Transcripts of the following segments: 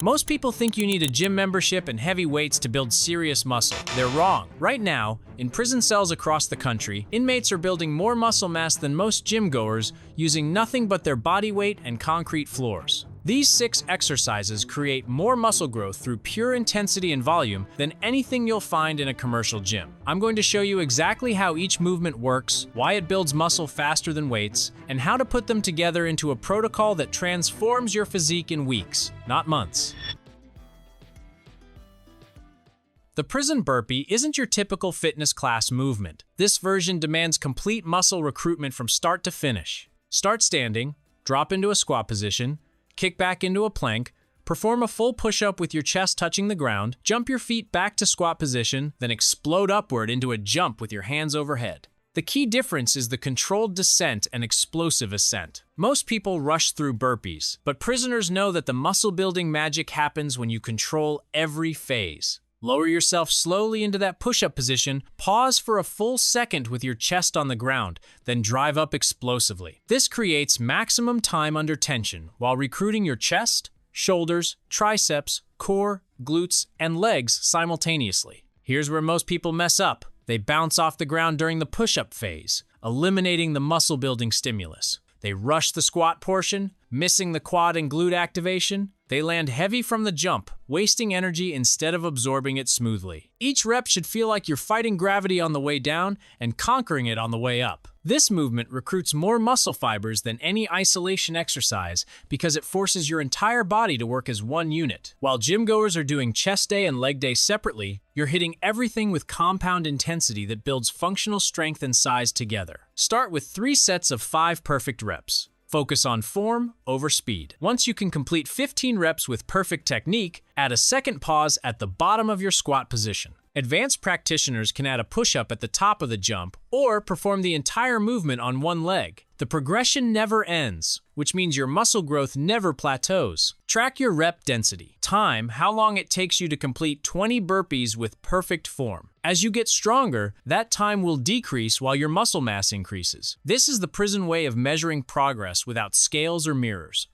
Most people think you need a gym membership and heavy weights to build serious muscle. They're wrong. Right now, in prison cells across the country, inmates are building more muscle mass than most gym goers using nothing but their body weight and concrete floors. These 6 exercises create more muscle growth through pure intensity and volume than anything you'll find in a commercial gym. I'm going to show you exactly how each movement works, why it builds muscle faster than weights, and how to put them together into a protocol that transforms your physique in weeks, not months. The prison burpee isn't your typical fitness class movement. This version demands complete muscle recruitment from start to finish. Start standing, drop into a squat position, kick back into a plank, perform a full push-up with your chest touching the ground, jump your feet back to squat position, then explode upward into a jump with your hands overhead. The key difference is the controlled descent and explosive ascent. Most people rush through burpees, but prisoners know that the muscle-building magic happens when you control every phase. Lower yourself slowly into that push-up position, pause for a full second with your chest on the ground, then drive up explosively. This creates maximum time under tension while recruiting your chest, shoulders, triceps, core, glutes, and legs simultaneously. Here's where most people mess up. They bounce off the ground during the push-up phase, eliminating the muscle-building stimulus. They rush the squat portion, missing the quad and glute activation. They land heavy from the jump, wasting energy instead of absorbing it smoothly. Each rep should feel like you're fighting gravity on the way down and conquering it on the way up. This movement recruits more muscle fibers than any isolation exercise because it forces your entire body to work as one unit. While gym goers are doing chest day and leg day separately, you're hitting everything with compound intensity that builds functional strength and size together. Start with 3 sets of 5 perfect reps. Focus on form over speed. Once you can complete 15 reps with perfect technique, add a second pause at the bottom of your squat position. Advanced practitioners can add a push-up at the top of the jump or perform the entire movement on one leg. The progression never ends, which means your muscle growth never plateaus. Track your rep density. Time, how long it takes you to complete 20 burpees with perfect form. As you get stronger, that time will decrease while your muscle mass increases. This is the prison way of measuring progress without scales or mirrors.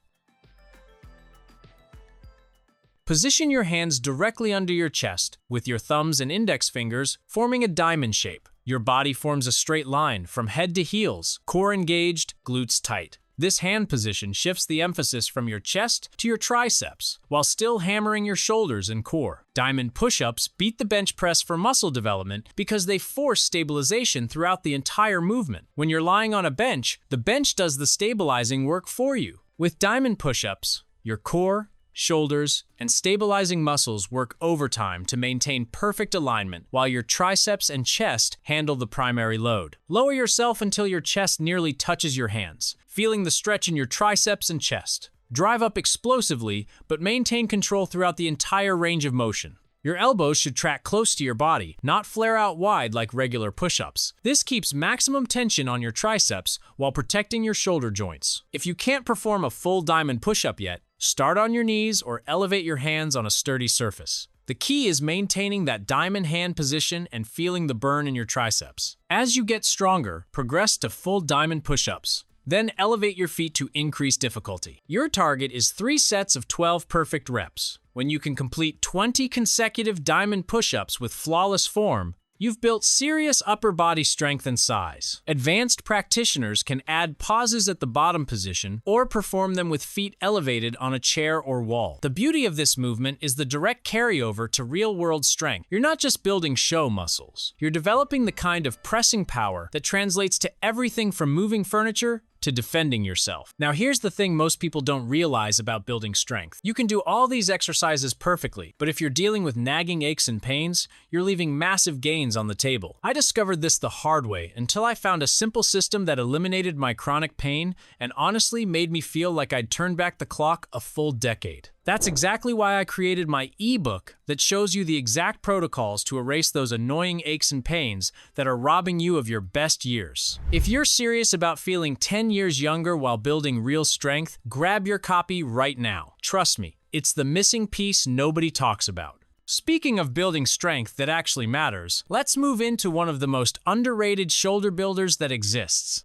Position your hands directly under your chest, with your thumbs and index fingers forming a diamond shape. Your body forms a straight line from head to heels, core engaged, glutes tight. This hand position shifts the emphasis from your chest to your triceps, while still hammering your shoulders and core. Diamond push-ups beat the bench press for muscle development because they force stabilization throughout the entire movement. When you're lying on a bench, the bench does the stabilizing work for you. With diamond push-ups, your core, shoulders, and stabilizing muscles work overtime to maintain perfect alignment, while your triceps and chest handle the primary load. Lower yourself until your chest nearly touches your hands, feeling the stretch in your triceps and chest. Drive up explosively, but maintain control throughout the entire range of motion. Your elbows should track close to your body, not flare out wide like regular push-ups. This keeps maximum tension on your triceps while protecting your shoulder joints. If you can't perform a full diamond push-up yet, start on your knees or elevate your hands on a sturdy surface. The key is maintaining that diamond hand position and feeling the burn in your triceps. As you get stronger, progress to full diamond push-ups. Then elevate your feet to increase difficulty. Your target is 3 sets of 12 perfect reps. When you can complete 20 consecutive diamond push-ups with flawless form, you've built serious upper body strength and size. Advanced practitioners can add pauses at the bottom position or perform them with feet elevated on a chair or wall. The beauty of this movement is the direct carryover to real-world strength. You're not just building show muscles. You're developing the kind of pressing power that translates to everything from moving furniture to defending yourself. Now here's the thing most people don't realize about building strength. You can do all these exercises perfectly, but if you're dealing with nagging aches and pains, you're leaving massive gains on the table. I discovered this the hard way until I found a simple system that eliminated my chronic pain and honestly made me feel like I'd turned back the clock a full decade. That's exactly why I created my ebook that shows you the exact protocols to erase those annoying aches and pains that are robbing you of your best years. If you're serious about feeling 10 years younger while building real strength, grab your copy right now. Trust me, it's the missing piece nobody talks about. Speaking of building strength that actually matters, let's move into one of the most underrated shoulder builders that exists: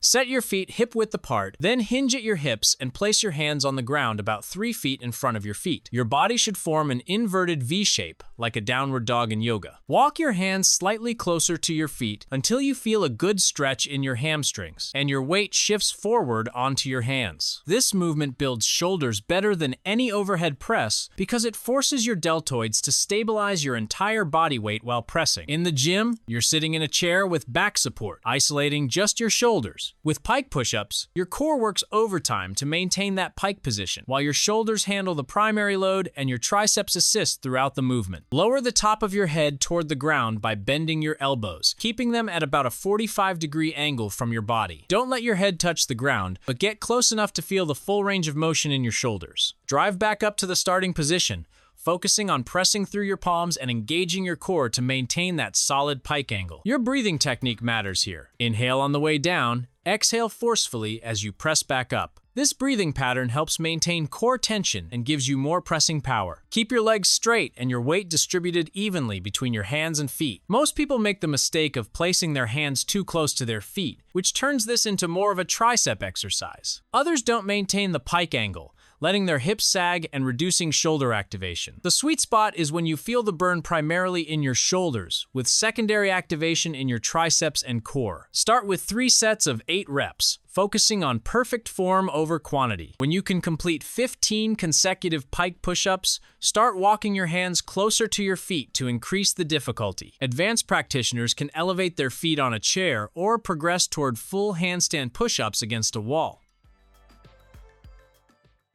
Set your feet hip-width apart, then hinge at your hips and place your hands on the ground about 3 feet in front of your feet. Your body should form an inverted V shape, like a downward dog in yoga. Walk your hands slightly closer to your feet until you feel a good stretch in your hamstrings, and your weight shifts forward onto your hands. This movement builds shoulders better than any overhead press because it forces your deltoids to stabilize your entire body weight while pressing. In the gym, you're sitting in a chair with back support, isolating just your shoulders. With pike push-ups, your core works overtime to maintain that pike position, while your shoulders handle the primary load and your triceps assist throughout the movement. Lower the top of your head toward the ground by bending your elbows, keeping them at about a 45-degree angle from your body. Don't let your head touch the ground, but get close enough to feel the full range of motion in your shoulders. Drive back up to the starting position, focusing on pressing through your palms and engaging your core to maintain that solid pike angle. Your breathing technique matters here. Inhale on the way down, exhale forcefully as you press back up. This breathing pattern helps maintain core tension and gives you more pressing power. Keep your legs straight and your weight distributed evenly between your hands and feet. Most people make the mistake of placing their hands too close to their feet, which turns this into more of a tricep exercise. Others don't maintain the pike angle, letting their hips sag and reducing shoulder activation. The sweet spot is when you feel the burn primarily in your shoulders, with secondary activation in your triceps and core. Start with 3 sets of 8 reps, focusing on perfect form over quantity. When you can complete 15 consecutive pike push-ups, start walking your hands closer to your feet to increase the difficulty. Advanced practitioners can elevate their feet on a chair or progress toward full handstand push-ups against a wall.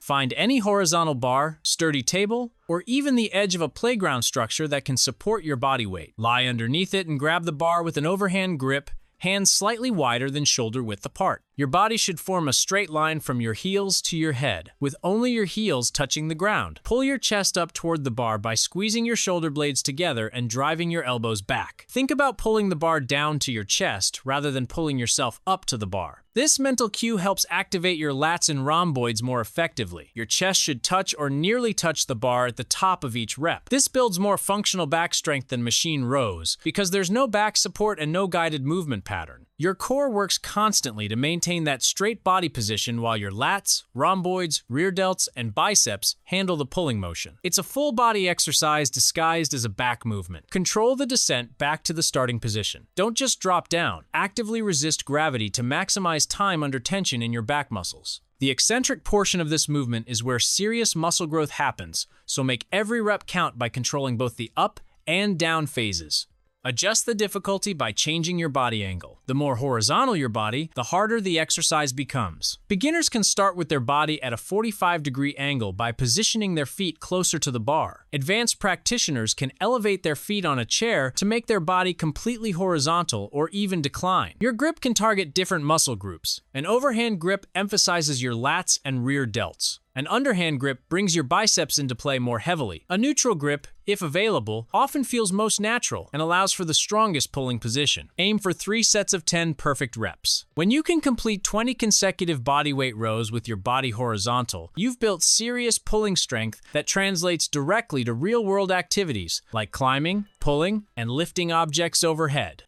Find any horizontal bar, sturdy table, or even the edge of a playground structure that can support your body weight. Lie underneath it and grab the bar with an overhand grip, hands slightly wider than shoulder width apart. Your body should form a straight line from your heels to your head, with only your heels touching the ground. Pull your chest up toward the bar by squeezing your shoulder blades together and driving your elbows back. Think about pulling the bar down to your chest rather than pulling yourself up to the bar. This mental cue helps activate your lats and rhomboids more effectively. Your chest should touch or nearly touch the bar at the top of each rep. This builds more functional back strength than machine rows because there's no back support and no guided movement pattern. Your core works constantly to maintain that straight body position while your lats, rhomboids, rear delts, and biceps handle the pulling motion. It's a full body exercise disguised as a back movement. Control the descent back to the starting position. Don't just drop down. Actively resist gravity to maximize time under tension in your back muscles. The eccentric portion of this movement is where serious muscle growth happens, so make every rep count by controlling both the up and down phases. Adjust the difficulty by changing your body angle. The more horizontal your body, the harder the exercise becomes. Beginners can start with their body at a 45-degree angle by positioning their feet closer to the bar. Advanced practitioners can elevate their feet on a chair to make their body completely horizontal or even decline. Your grip can target different muscle groups. An overhand grip emphasizes your lats and rear delts. An underhand grip brings your biceps into play more heavily. A neutral grip, if available, often feels most natural and allows for the strongest pulling position. Aim for 3 sets of 10 perfect reps. When you can complete 20 consecutive bodyweight rows with your body horizontal, you've built serious pulling strength that translates directly to real-world activities like climbing, pulling, and lifting objects overhead.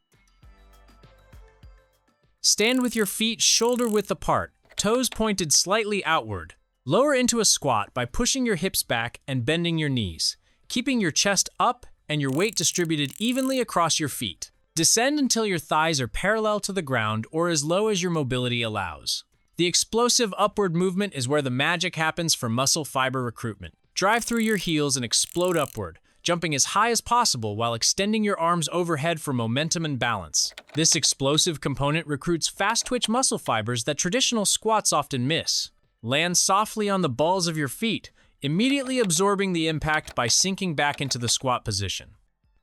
Stand with your feet shoulder-width apart, toes pointed slightly outward. Lower into a squat by pushing your hips back and bending your knees, keeping your chest up and your weight distributed evenly across your feet. Descend until your thighs are parallel to the ground or as low as your mobility allows. The explosive upward movement is where the magic happens for muscle fiber recruitment. Drive through your heels and explode upward, jumping as high as possible while extending your arms overhead for momentum and balance. This explosive component recruits fast-twitch muscle fibers that traditional squats often miss. Land softly on the balls of your feet, immediately absorbing the impact by sinking back into the squat position.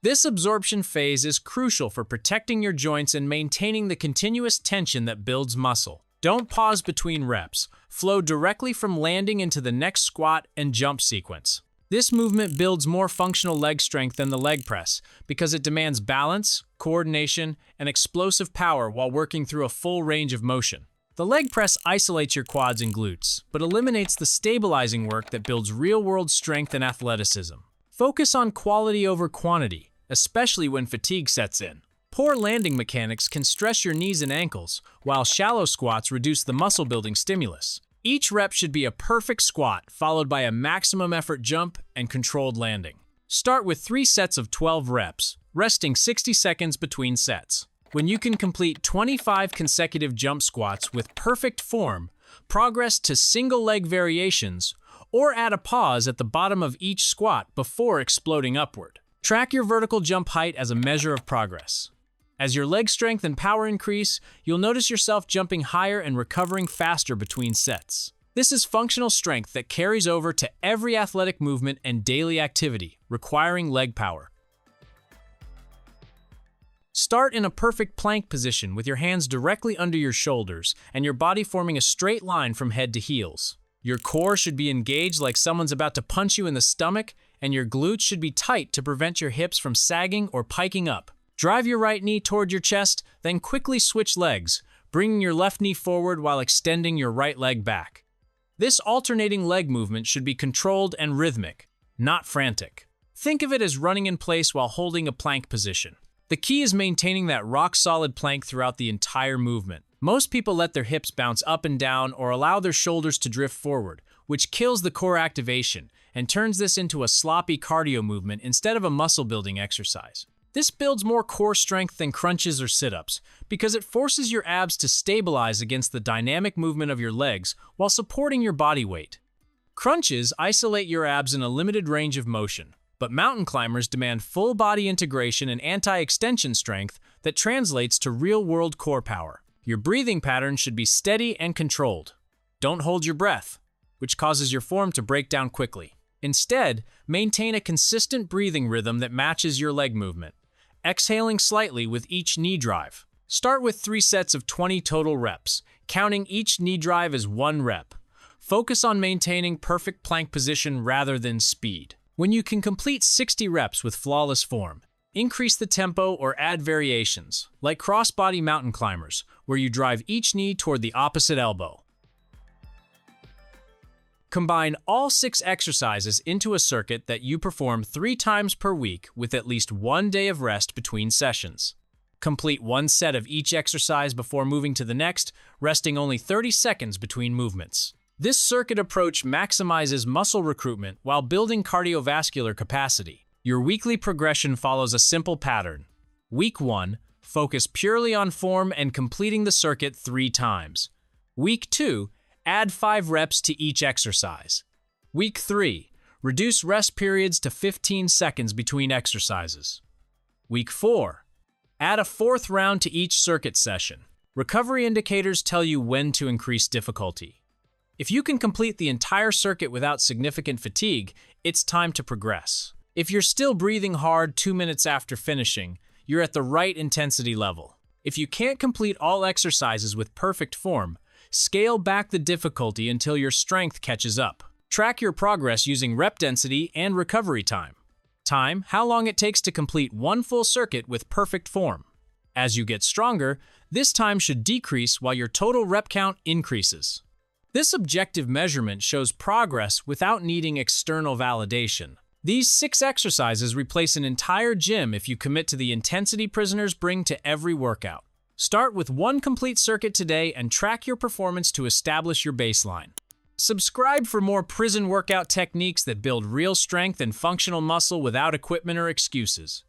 This absorption phase is crucial for protecting your joints and maintaining the continuous tension that builds muscle. Don't pause between reps. Flow directly from landing into the next squat and jump sequence. This movement builds more functional leg strength than the leg press because it demands balance, coordination, and explosive power while working through a full range of motion. The leg press isolates your quads and glutes, but eliminates the stabilizing work that builds real-world strength and athleticism. Focus on quality over quantity, especially when fatigue sets in. Poor landing mechanics can stress your knees and ankles, while shallow squats reduce the muscle-building stimulus. Each rep should be a perfect squat, followed by a maximum effort jump and controlled landing. Start with 3 sets of 12 reps, resting 60 seconds between sets. When you can complete 25 consecutive jump squats with perfect form, progress to single leg variations, or add a pause at the bottom of each squat before exploding upward. Track your vertical jump height as a measure of progress. As your leg strength and power increase, you'll notice yourself jumping higher and recovering faster between sets. This is functional strength that carries over to every athletic movement and daily activity, requiring leg power. Start in a perfect plank position with your hands directly under your shoulders and your body forming a straight line from head to heels. Your core should be engaged like someone's about to punch you in the stomach, and your glutes should be tight to prevent your hips from sagging or piking up. Drive your right knee toward your chest, then quickly switch legs, bringing your left knee forward while extending your right leg back. This alternating leg movement should be controlled and rhythmic, not frantic. Think of it as running in place while holding a plank position. The key is maintaining that rock-solid plank throughout the entire movement. Most people let their hips bounce up and down or allow their shoulders to drift forward, which kills the core activation and turns this into a sloppy cardio movement instead of a muscle-building exercise. This builds more core strength than crunches or sit-ups because it forces your abs to stabilize against the dynamic movement of your legs while supporting your body weight. Crunches isolate your abs in a limited range of motion, but mountain climbers demand full body integration and anti-extension strength that translates to real-world core power. Your breathing pattern should be steady and controlled. Don't hold your breath, which causes your form to break down quickly. Instead, maintain a consistent breathing rhythm that matches your leg movement, exhaling slightly with each knee drive. Start with 3 sets of 20 total reps, counting each knee drive as 1 rep. Focus on maintaining perfect plank position rather than speed. When you can complete 60 reps with flawless form, increase the tempo or add variations, like cross-body mountain climbers, where you drive each knee toward the opposite elbow. Combine all 6 exercises into a circuit that you perform 3 times per week with at least 1 day of rest between sessions. Complete 1 set of each exercise before moving to the next, resting only 30 seconds between movements. This circuit approach maximizes muscle recruitment while building cardiovascular capacity. Your weekly progression follows a simple pattern. Week 1, focus purely on form and completing the circuit 3 times. Week 2, add 5 reps to each exercise. Week 3, reduce rest periods to 15 seconds between exercises. Week 4, add a 4th round to each circuit session. Recovery indicators tell you when to increase difficulty. If you can complete the entire circuit without significant fatigue, it's time to progress. If you're still breathing hard 2 minutes after finishing, you're at the right intensity level. If you can't complete all exercises with perfect form, scale back the difficulty until your strength catches up. Track your progress using rep density and recovery time. Time, how long it takes to complete 1 full circuit with perfect form. As you get stronger, this time should decrease while your total rep count increases. This objective measurement shows progress without needing external validation. These 6 exercises replace an entire gym if you commit to the intensity prisoners bring to every workout. Start with 1 complete circuit today and track your performance to establish your baseline. Subscribe for more prison workout techniques that build real strength and functional muscle without equipment or excuses.